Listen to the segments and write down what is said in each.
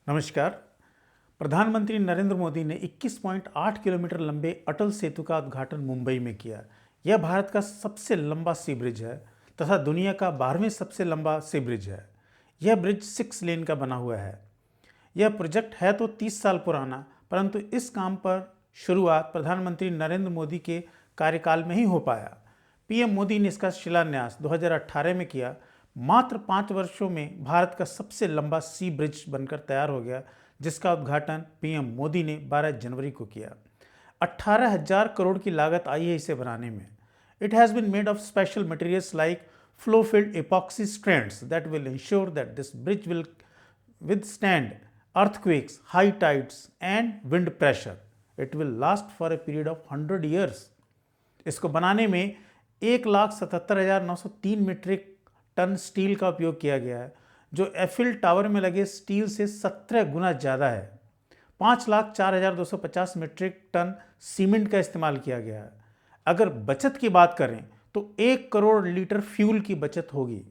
नमस्कार। प्रधानमंत्री नरेंद्र मोदी ने 21.8 किलोमीटर लंबे अटल सेतु का उद्घाटन मुंबई में किया। यह भारत का सबसे लंबा सी ब्रिज है तथा दुनिया का 12वें सबसे लंबा सी ब्रिज है। यह ब्रिज 6 लेन का बना हुआ है। यह प्रोजेक्ट है तो 30 साल पुराना, परंतु इस काम पर शुरुआत प्रधानमंत्री नरेंद्र मोदी के कार्यकाल में ही हो पाया। पीएम मोदी ने इसका शिलान्यास 2018 में किया। मात्र 5 वर्षों में भारत का सबसे लंबा सी ब्रिज बनकर तैयार हो गया, जिसका उद्घाटन पीएम मोदी ने 12 जनवरी को किया। 18,000 करोड़ की लागत आई है इसे बनाने में। It has been made of special materials like flow filled epoxy strands that will ensure that this bridge will withstand earthquakes, high tides and wind pressure. It will last for a period of 100 years. इसको बनाने में 1,77,903 metric ton steel का उपयोग किया गया है, जो Eiffel tower में लगे स्टील से 17 गुना ज़्यादा है। 5,04,250 मीट्रिक टन सीमेंट का इस्तेमाल किया गया है। अगर बचत की बात करें तो 1 करोड़ लीटर फ्यूल की बचत होगी।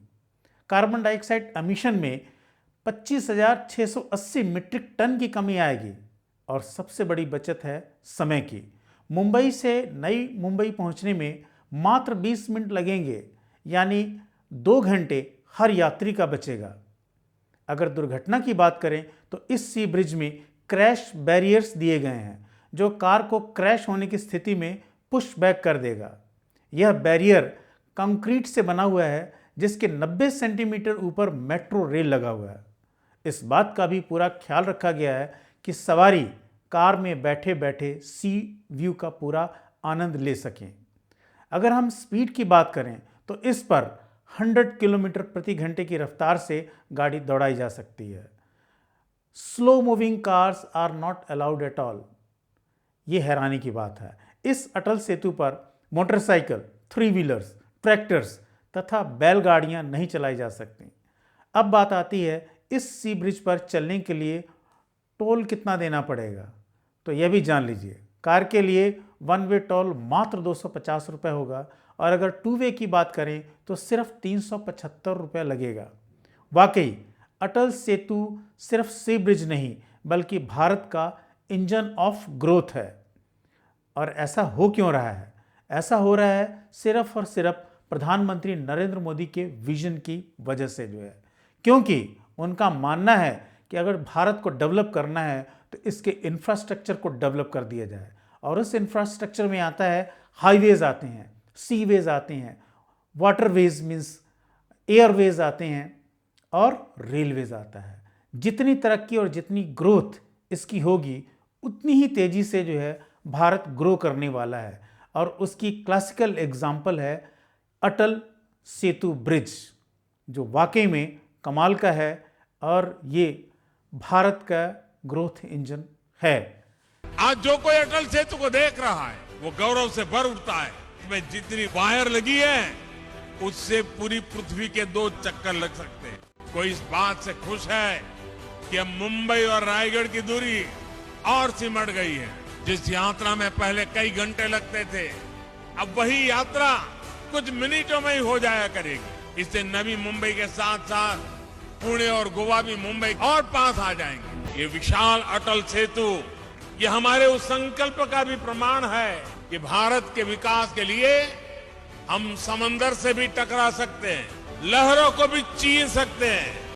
कार्बन डाइऑक्साइड एमिशन में 25,680 मीट्रिक टन की कमी आएगी। और सबसे बड़ी बचत है समय की। मुंबई से नई मुंबई पहुंचने में मात्र 20 मिनट लगेंगे, यानी 2 घंटे हर यात्री का बचेगा। अगर दुर्घटना की बात करें तो इस सी ब्रिज में क्रैश बैरियर्स दिए गए हैं, जो कार को क्रैश होने की स्थिति में पुश बैक कर देगा। यह बैरियर कंक्रीट से बना हुआ है, जिसके 90 सेंटीमीटर ऊपर मेट्रो रेल लगा हुआ है। इस बात का भी पूरा ख्याल रखा गया है कि सवारी कार में बैठे बैठे सी व्यू का पूरा आनंद ले सकें। अगर हम स्पीड की बात करें तो इस पर 100 किलोमीटर प्रति घंटे की रफ्तार से गाड़ी दौड़ाई जा सकती है। Slow moving cars are not allowed at all. ये हैरानी की बात है। इस अटल सेतु पर मोटरसाइकिल, 3 व्हीलर्स, ट्रैक्टर्स तथा बैलगाड़ियां नहीं चलाई जा सकती। अब बात आती है इस सी ब्रिज पर चलने के लिए टोल कितना देना पड़ेगा, तो यह भी जान लीजिए। कार के लिए 1 वे टोल मात्र 250 रुपये होगा, और अगर 2 वे की बात करें तो सिर्फ 375 रुपये लगेगा। वाकई अटल सेतु सिर्फ सी ब्रिज नहीं, बल्कि भारत का इंजन ऑफ ग्रोथ है। और ऐसा हो क्यों रहा है? ऐसा हो रहा है सिर्फ और सिर्फ प्रधानमंत्री नरेंद्र मोदी के विजन की वजह से क्योंकि उनका मानना है कि अगर भारत को डेवलप करना है तो इसके इंफ्रास्ट्रक्चर को डेवलप कर दिया जाए। और उस इंफ्रास्ट्रक्चर में आता है हाईवेज आते हैं, सीवेज आते हैं, वाटरवेज मीन्स एयरवेज आते हैं, और रेलवेज आता है। जितनी तरक्की और जितनी ग्रोथ इसकी होगी, उतनी ही तेज़ी से भारत ग्रो करने वाला है। और उसकी क्लासिकल एग्जाम्पल है अटल सेतु ब्रिज, जो वाकई में कमाल का है, और ये भारत का ग्रोथ इंजन है। आज जो कोई अटल सेतु को देख रहा है वो गौरव से भर उठता है। इसमें जितनी वायर लगी है उससे पूरी पृथ्वी के 2 चक्कर लग सकते हैं। कोई इस बात से खुश है कि अब मुंबई और रायगढ़ की दूरी और सिमट गई है। जिस यात्रा में पहले कई घंटे लगते थे, अब वही यात्रा कुछ मिनटों में ही हो जाया करेगी। इससे नवी मुंबई के साथ साथ पुणे और गोवा भी मुंबई और पास आ जाएंगे। ये विशाल अटल सेतु ये हमारे उस संकल्प का भी प्रमाण है कि भारत के विकास के लिए हम समंदर से भी टकरा सकते हैं, लहरों को भी चीर सकते हैं,